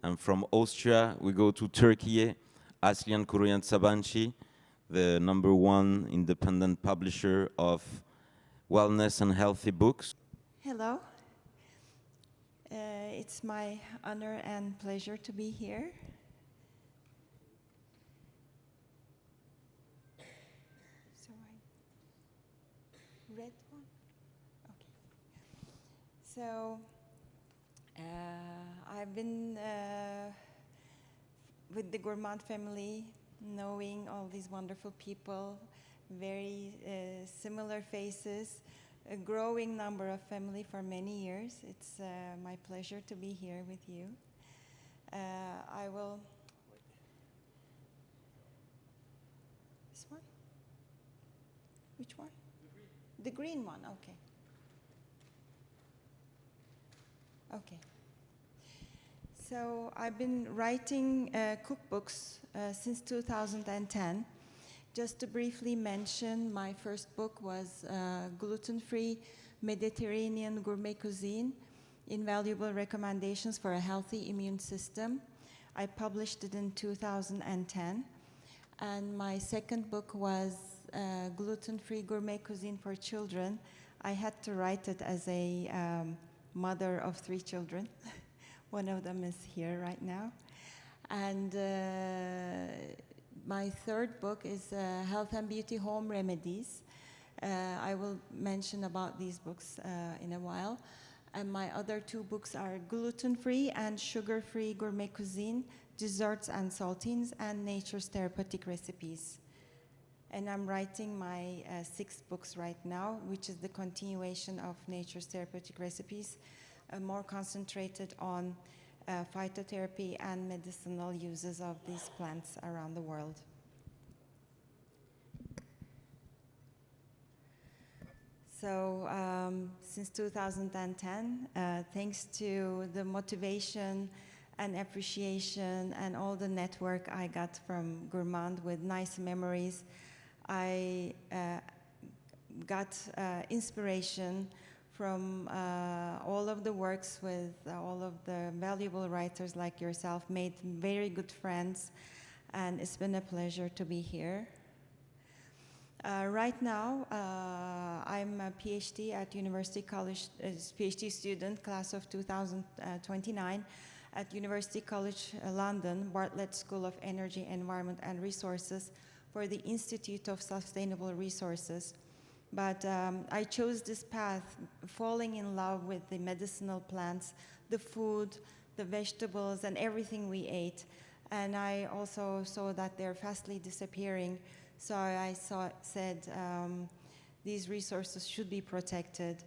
And from Austria, we go to Turkey, Aslian Kuruyan Sabanci, the #1 independent publisher of wellness and healthy books. Hello. It's my honor and pleasure to be here. So red one? Okay. So I've been with the Gourmand family, knowing all these wonderful people, very similar faces, a growing number of family for many years. It's my pleasure to be here with you. I will. This one? Which one? The green one, okay. Okay. So I've been writing cookbooks since 2010. Just to briefly mention, my first book was Gluten-Free Mediterranean Gourmet Cuisine, Invaluable Recommendations for a Healthy Immune System. I published it in 2010. And my second book was Gluten-Free Gourmet Cuisine for Children. I had to write it as a mother of 3 children. One of them is here right now. And my third book is Health and Beauty Home Remedies. I will mention about these books in a while. And my other 2 books are Gluten-Free and Sugar-Free Gourmet Cuisine, Desserts and Saltines, and Nature's Therapeutic Recipes. And I'm writing my 6th books right now, which is the continuation of Nature's Therapeutic Recipes, more concentrated on phytotherapy and medicinal uses of these plants around the world. So since 2010, thanks to the motivation and appreciation and all the network I got from Gourmand with nice memories, I got inspiration from all of the works with all of the valuable writers like yourself, made very good friends, and it's been a pleasure to be here. Right now, I'm a PhD at University College, PhD student, class of 2029, at University College London, Bartlett School of Energy, Environment and Resources for the Institute of Sustainable Resources. But I chose this path, falling in love with the medicinal plants, the food, the vegetables, and everything we ate. And I also saw that they're fastly disappearing. So I said these resources should be protected.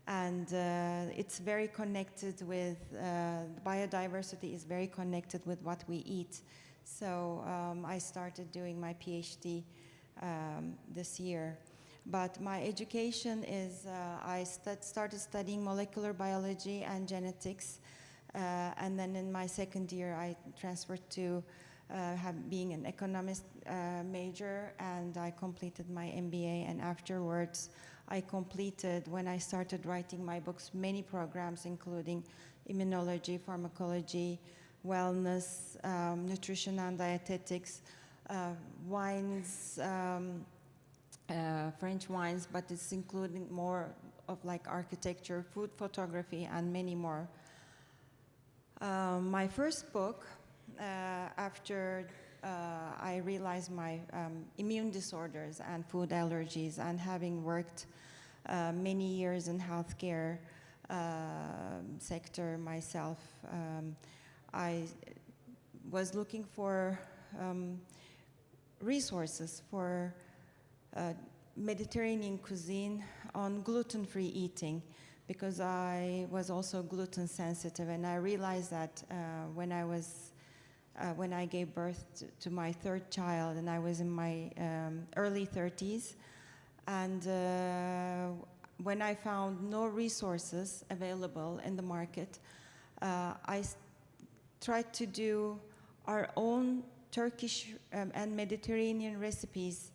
And it's very connected with, biodiversity is very connected with what we eat. So I started doing my PhD this year. But my education is, I started studying molecular biology and genetics, and then in my second year I transferred to being an economist major, and I completed my MBA, and afterwards I completed, when I started writing my books, many programs including immunology, pharmacology, wellness, nutrition and dietetics, wines, French wines, but it's including more of like architecture, food photography, and many more. My first book, after I realized my immune disorders and food allergies, and having worked many years in healthcare sector myself, I was looking for resources for Mediterranean cuisine on gluten-free eating, because I was also gluten sensitive, and I realized that when I gave birth to my 3rd child, and I was in my early 30s, and when I found no resources available in the market, I tried to do our own Turkish and Mediterranean recipes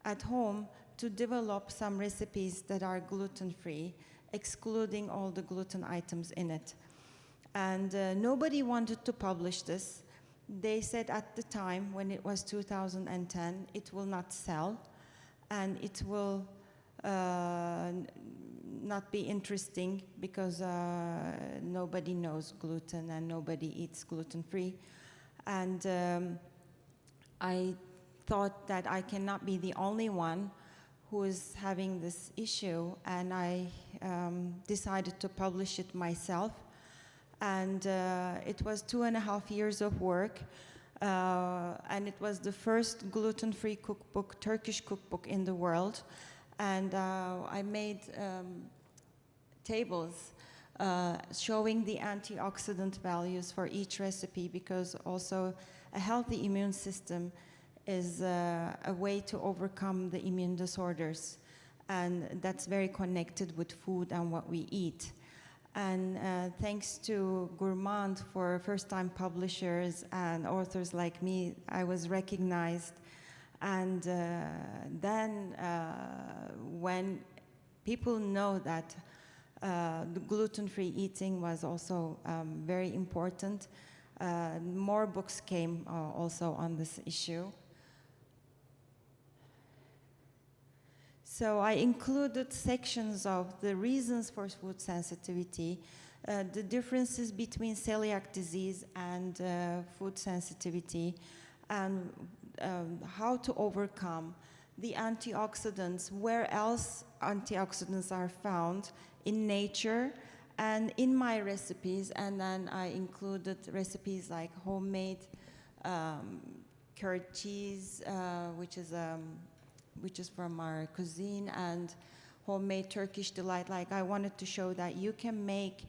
at home, to develop some recipes that are gluten-free, excluding all the gluten items in it. And nobody wanted to publish this. They said at the time, when it was 2010, it will not sell, and it will not be interesting because nobody knows gluten and nobody eats gluten-free. And I thought that I cannot be the only one who is having this issue, and I decided to publish it myself. And it was 2.5 years of work, and it was the first gluten-free cookbook, Turkish cookbook in the world. And I made tables showing the antioxidant values for each recipe, because also a healthy immune system is a way to overcome the immune disorders. And that's very connected with food and what we eat. And thanks to Gourmand for first-time publishers and authors like me, I was recognized. And then when people know that the gluten-free eating was also very important, more books came also on this issue. So I included sections of the reasons for food sensitivity, the differences between celiac disease and food sensitivity, and how to overcome the antioxidants, where else antioxidants are found in nature and in my recipes. And then I included recipes like homemade curd cheese, which is from our cuisine, and homemade Turkish delight. Like, I wanted to show that you can make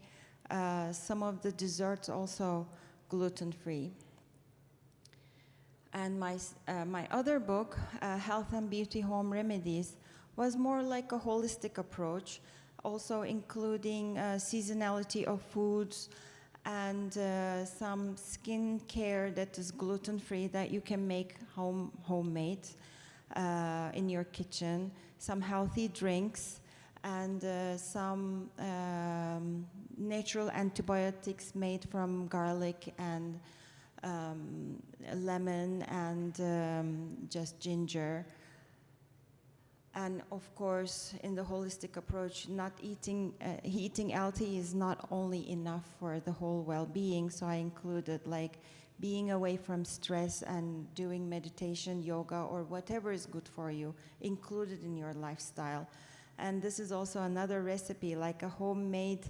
some of the desserts also gluten-free. And my other book, Health and Beauty Home Remedies, was more like a holistic approach, also including seasonality of foods and some skin care that is gluten-free that you can make homemade. In your kitchen, some healthy drinks, and some natural antibiotics made from garlic and lemon and just ginger. And of course, in the holistic approach, not eating healthy is not only enough for the whole well-being, so I included like being away from stress and doing meditation, yoga, or whatever is good for you, included in your lifestyle. And this is also another recipe, like a homemade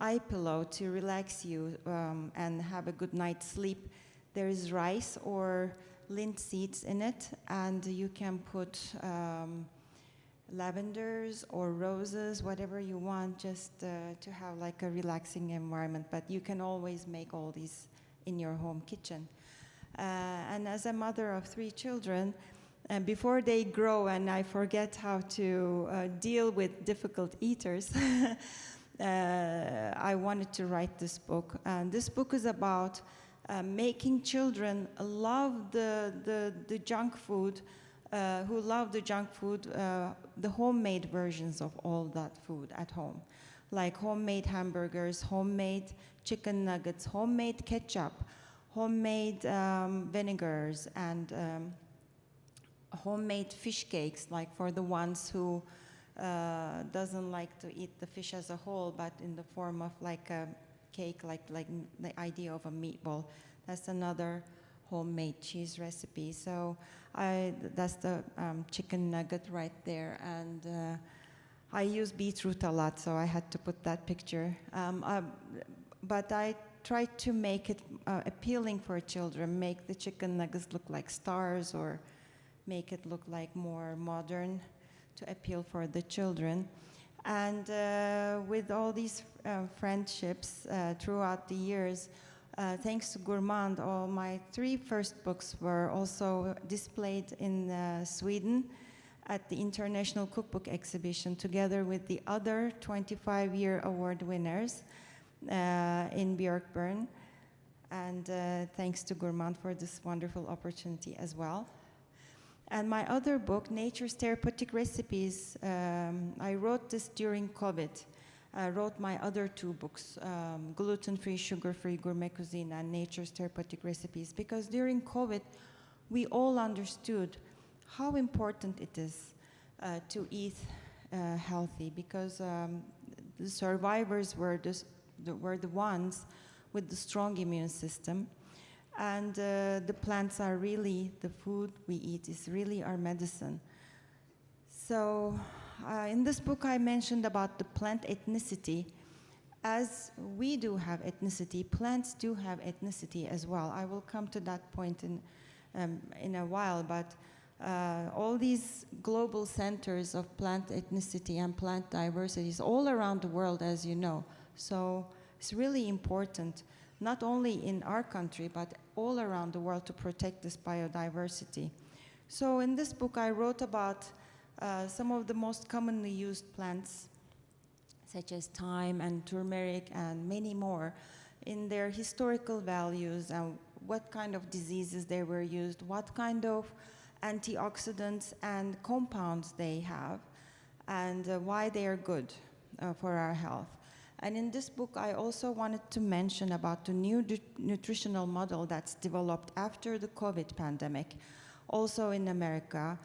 eye pillow to relax you and have a good night's sleep. There is rice or lint seeds in it, and you can put lavenders or roses, whatever you want, just to have like a relaxing environment. But you can always make all these in your home kitchen. And as a mother of 3 children, before they grow and I forget how to deal with difficult eaters, I wanted to write this book. And this book is about making children love the junk food, who love the junk food, the homemade versions of all that food at home, like homemade hamburgers, homemade chicken nuggets, homemade ketchup, homemade vinegars, and homemade fish cakes, like for the ones who doesn't like to eat the fish as a whole, but in the form of like a cake, like the idea of a meatball. That's another homemade cheese recipe. So that's the chicken nugget right there. And I use beetroot a lot, so I had to put that picture. But I tried to make it appealing for children, make the chicken nuggets look like stars, or make it look like more modern to appeal for the children. And with all these friendships throughout the years, thanks to Gourmand, all my 3 first books were also displayed in Sweden at the International Cookbook Exhibition, together with the other 25-year award winners in Björkborn. And thanks to Gourmand for this wonderful opportunity as well. And my other book, Nature's Therapeutic Recipes, I wrote this during COVID. wrote my other two books, Gluten-Free, Sugar-Free Gourmet Cuisine and Nature's Therapeutic Recipes, because during COVID, we all understood how important it is to eat healthy, because the survivors were the ones with the strong immune system. And the plants are really, the food we eat is really our medicine. So in this book I mentioned about the plant ethnicity. As we do have ethnicity, plants do have ethnicity as well. I will come to that point in a while, but all these global centers of plant ethnicity and plant diversity is all around the world, as you know. So it's really important, not only in our country, but all around the world, to protect this biodiversity. So in this book, I wrote about some of the most commonly used plants, such as thyme and turmeric and many more, in their historical values and what kind of diseases they were used, what kind of antioxidants and compounds they have, and why they are good for our health. And in this book, I also wanted to mention about the new nutritional model that's developed after the COVID pandemic. Also in America,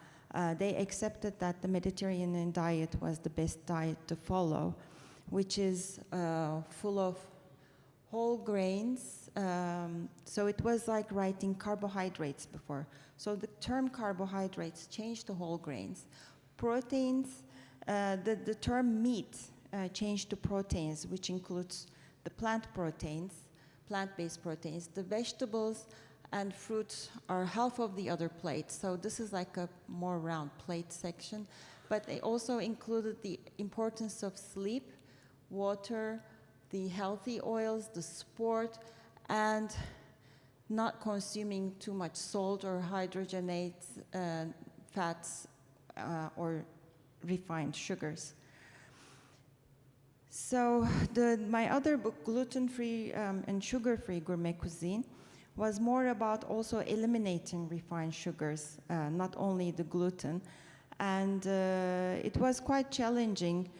they accepted that the Mediterranean diet was the best diet to follow, which is full of whole grains. So it was like writing carbohydrates before. So the term carbohydrates changed to whole grains. Proteins, the term meat changed to proteins, which includes the plant proteins, plant-based proteins. The vegetables and fruits are half of the other plate. So this is like a more round plate section. But they also included the importance of sleep, water, the healthy oils, the sport, and not consuming too much salt or hydrogenated fats or refined sugars. So my other book, Gluten-Free and Sugar-Free Gourmet Cuisine, was more about also eliminating refined sugars, not only the gluten. And it was quite challenging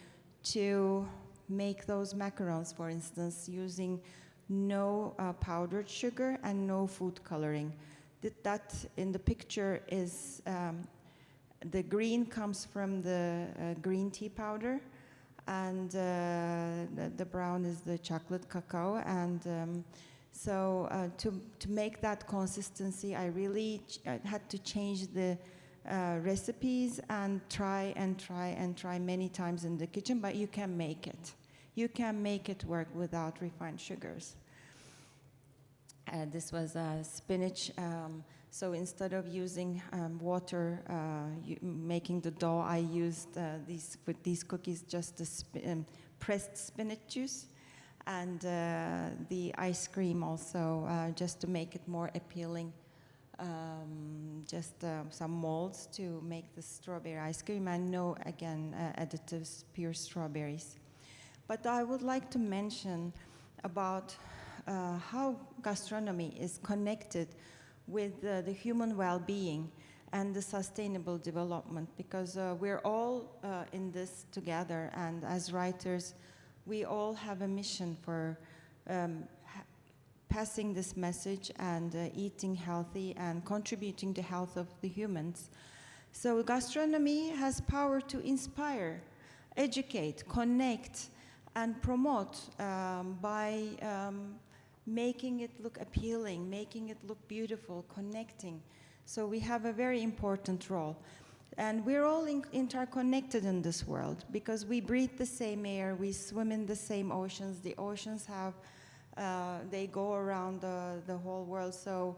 to make those macarons, for instance, using no powdered sugar and no food coloring. That in the picture is, the green comes from the green tea powder, and the brown is the chocolate cacao. And so to make that consistency, I really had to change the recipes and try many times in the kitchen, but you can make it. You can make it work without refined sugars. This was spinach. So instead of using water, making the dough, I used with these cookies just the pressed spinach juice, and the ice cream also, just to make it more appealing. Just some molds to make the strawberry ice cream, and no, again, additives, pure strawberries. But I would like to mention about how gastronomy is connected with the human well-being and the sustainable development, because we're all in this together, and as writers, we all have a mission for passing this message and eating healthy and contributing to the health of the humans. So gastronomy has power to inspire, educate, connect, and promote by making it look appealing, making it look beautiful, connecting. So we have a very important role. And we're all interconnected in this world, because we breathe the same air, we swim in the same oceans. The oceans have, they go around the whole world, so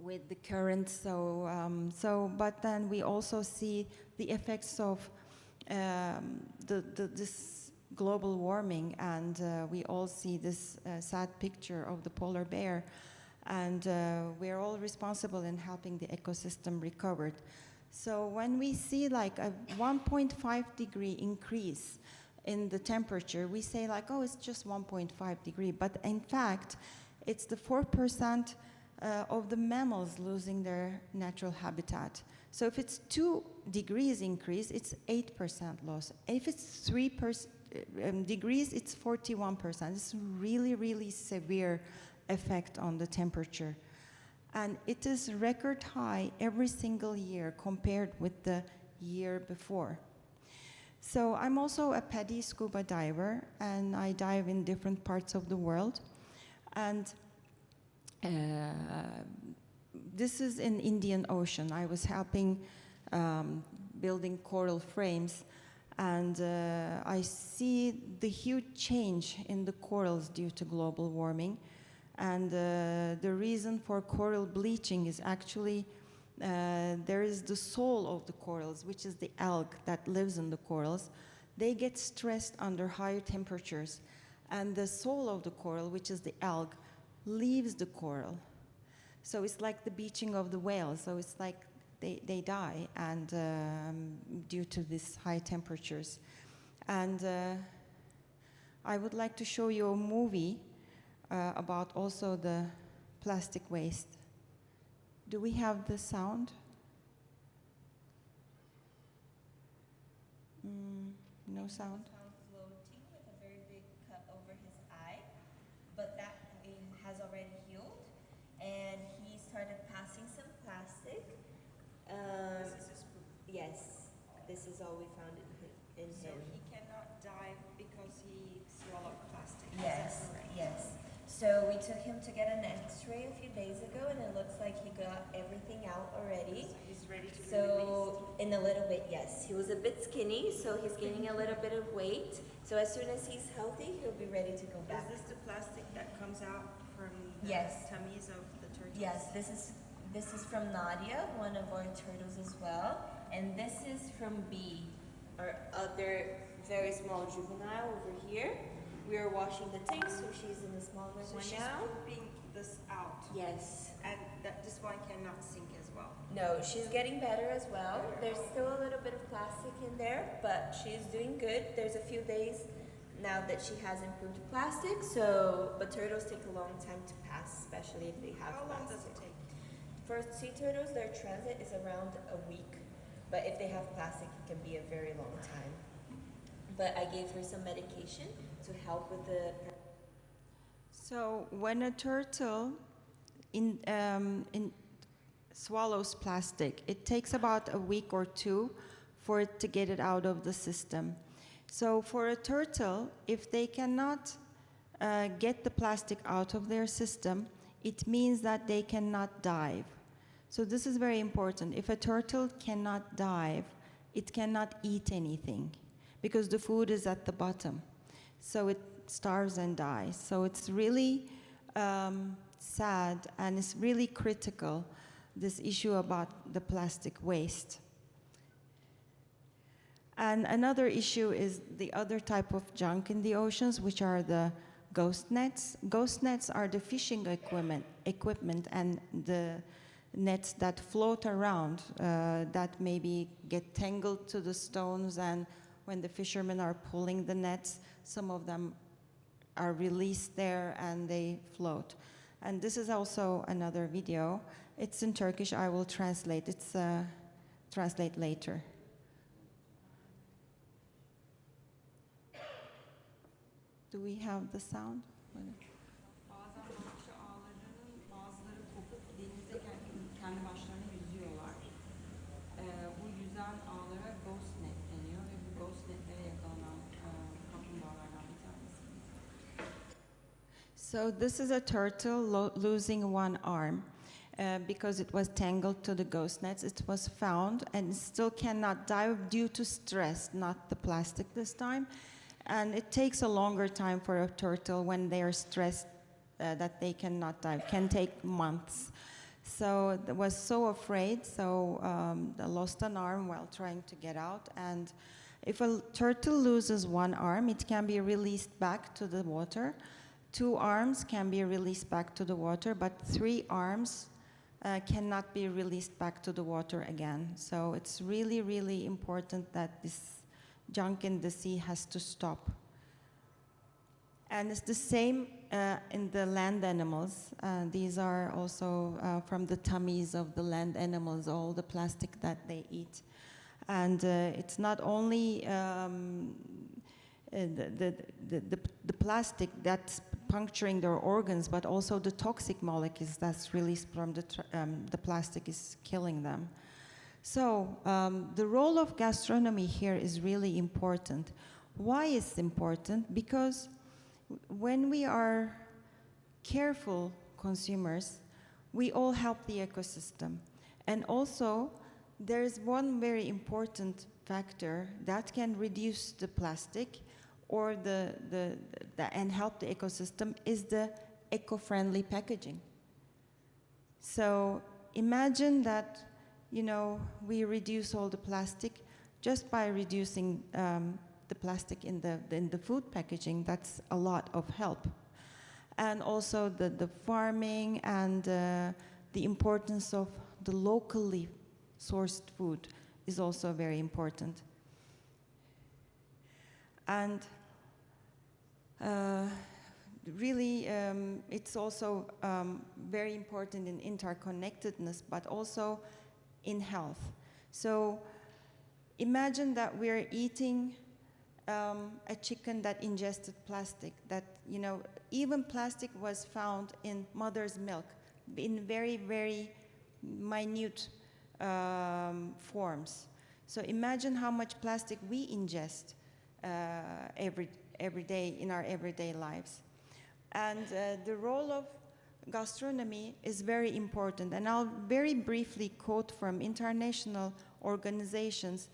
with the currents. But then we also see the effects of this global warming, and we all see this sad picture of the polar bear, and we're all responsible in helping the ecosystem recover. So when we see like a 1.5 degree increase in the temperature, we say like, oh, it's just 1.5 degree, but in fact, it's the 4% of the mammals losing their natural habitat. So if it's 2 degrees increase, it's 8% loss. If it's 3 degrees, it's 41%. It's really, really severe effect on the temperature. And it is record high every single year compared with the year before. So I'm also a PADI scuba diver, and I dive in different parts of the world. And this is in Indian Ocean. I was helping building coral frames, and I see the huge change in the corals due to global warming. And the reason for coral bleaching is actually there is the soul of the corals, which is the algae that lives in the corals. They get stressed under higher temperatures, and the soul of the coral, which is the algae, leaves the coral. So it's like the beaching of the whales. So it's like they die, and due to these high temperatures. And I would like to show you a movie about also the plastic waste. Do we have the sound? No sound. Found floating with a very big cut over his eye, but that has already healed, and he started passing some plastic. This is his poop. Yes, this is all we found in So him. he cannot dive because he swallowed plastic. Yes, yes. So we took him to get an X-ray a few days ago, and it looks like he got everything out already. So he's ready to be released. So in a little bit, yes. He was a bit skinny, so he's gaining a little bit of weight. So as soon as he's healthy, he'll be ready to go back. Is this the plastic that comes out from the Yes. tummies of the turtles? Yes, this is from Nadia, one of our turtles as well, and this is from B, our other very small juvenile over here. We are washing the tank, so she's in the smaller So one she's now. pooping this out. Yes. And this one cannot sink as well. No, she's getting better as well. There's still a little bit of plastic in there, but she's doing good. There's a few days now that she has improved plastic, but turtles take a long time to pass, especially if they have How long plastic. does it take? For sea turtles, their transit is around a week, but if they have plastic, it can be a very long time. But I gave her some medication to help with the. So when a turtle swallows plastic, it takes about a week or 2 for it to get it out of the system. So for a turtle, if they cannot get the plastic out of their system, it means that they cannot dive. So this is very important. If a turtle cannot dive, it cannot eat anything because the food is at the bottom. So it starves and dies. So it's really sad, and it's really critical, this issue about the plastic waste. And another issue is the other type of junk in the oceans, which are the ghost nets. Ghost nets are the fishing equipment and the nets that float around that maybe get tangled to the stones, and when the fishermen are pulling the nets, some of them are released there and they float. And this is also another video. It's in Turkish. I will translate. It's translate later. Do we have the sound? Bazen balıkçı ağlarının bazıları kopup denizde kendi başlarına yüzüyorlar. Bu yüzen ağlara ghost net deniyor ve bu ghost netlere yakalanan kaplumbağalardan bir tanesi. So this is a turtle losing one arm because it was tangled to the ghost nets. It was found and still cannot dive due to stress, not the plastic this time. And it takes a longer time for a turtle when they are stressed that they cannot dive. Can take months. So I was so afraid. So I lost an arm while trying to get out. And if a turtle loses one arm, it can be released back to the water. 2 arms can be released back to the water, but 3 arms cannot be released back to the water again. So it's really, really important that this junk in the sea has to stop. And it's the same in the land animals. These are also from the tummies of the land animals, all the plastic that they eat. And it's not only the plastic that's puncturing their organs, but also the toxic molecules that's released from the plastic is killing them. So the role of gastronomy here is really important. Why is it important? Because when we are careful consumers, we all help the ecosystem. And also, there's one very important factor that can reduce the plastic or and help the ecosystem is the eco-friendly packaging. So imagine that, you know, we reduce all the plastic just by reducing the plastic in the food packaging. That's a lot of help. And also the farming and the importance of the locally sourced food is also very important. And really, it's also very important in interconnectedness, but also in health. So imagine that we're eating a chicken that ingested plastic, that, you know, even plastic was found in mother's milk in very, very minute forms. So imagine how much plastic we ingest every day in our everyday lives. And the role of gastronomy is very important. And I'll very briefly quote from international organizations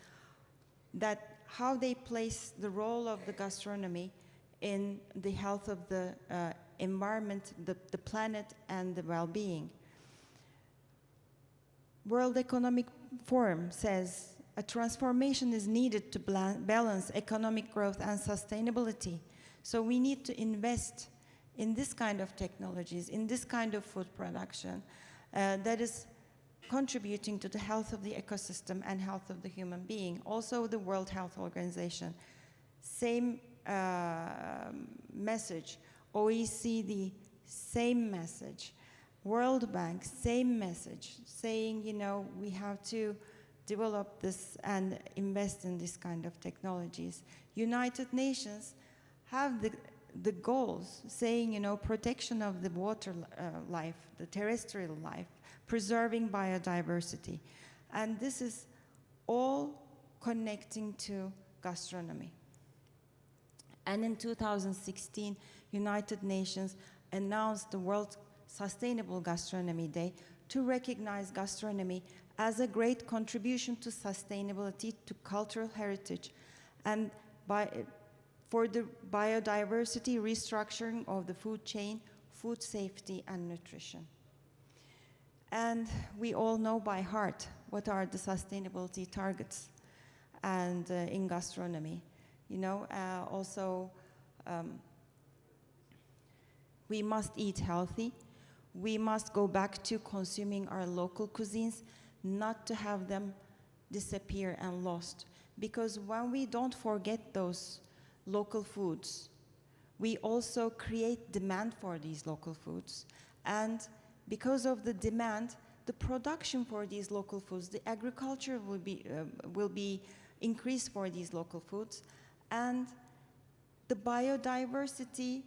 that how they place the role of the gastronomy in the health of the environment, the planet, and the well-being. World Economic Forum says a transformation is needed to balance economic growth and sustainability. So we need to invest in this kind of technologies, in this kind of food production that is contributing to the health of the ecosystem and health of the human being. Also the World Health Organization, same message. OECD, same message. World Bank, same message, saying, you know, we have to develop this and invest in this kind of technologies. United Nations have the goals saying, you know, protection of the water life, the terrestrial life, preserving biodiversity. And this is all connecting to gastronomy. And in 2016, United Nations announced the World Sustainable Gastronomy Day to recognize gastronomy as a great contribution to sustainability, to cultural heritage, and for the biodiversity, restructuring of the food chain, food safety, and nutrition. And we all know by heart what are the sustainability targets and in gastronomy. You know, also we must eat healthy. We must go back to consuming our local cuisines, not to have them disappear and lost. Because when we don't forget those local foods, we also create demand for these local foods. And because of the demand, the production for these local foods, the agriculture will be increased for these local foods. And the biodiversity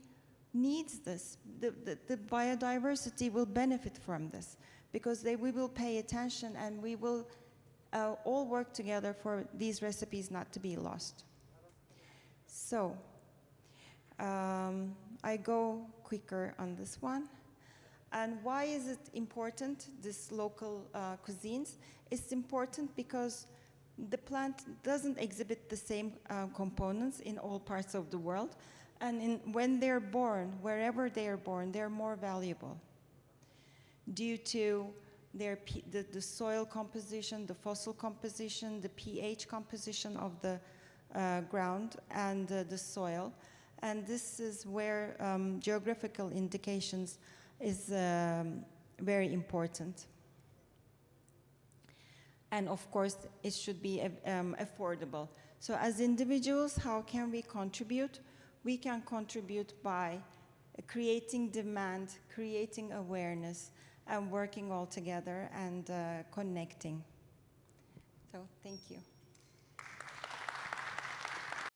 needs this. The biodiversity will benefit from this because we will pay attention and we will all work together for these recipes not to be lost. So I go quicker on this one. And why is it important, this local cuisines? It's important because the plant doesn't exhibit the same components in all parts of the world. And when they're born, wherever they are born, they're more valuable due to the soil composition, the fossil composition, the pH composition of the ground and the soil. And this is where geographical indications is very important. And of course, it should be affordable. So as individuals, how can we contribute? we can contribute by creating demand, creating awareness, and working all together and connecting. So thank you.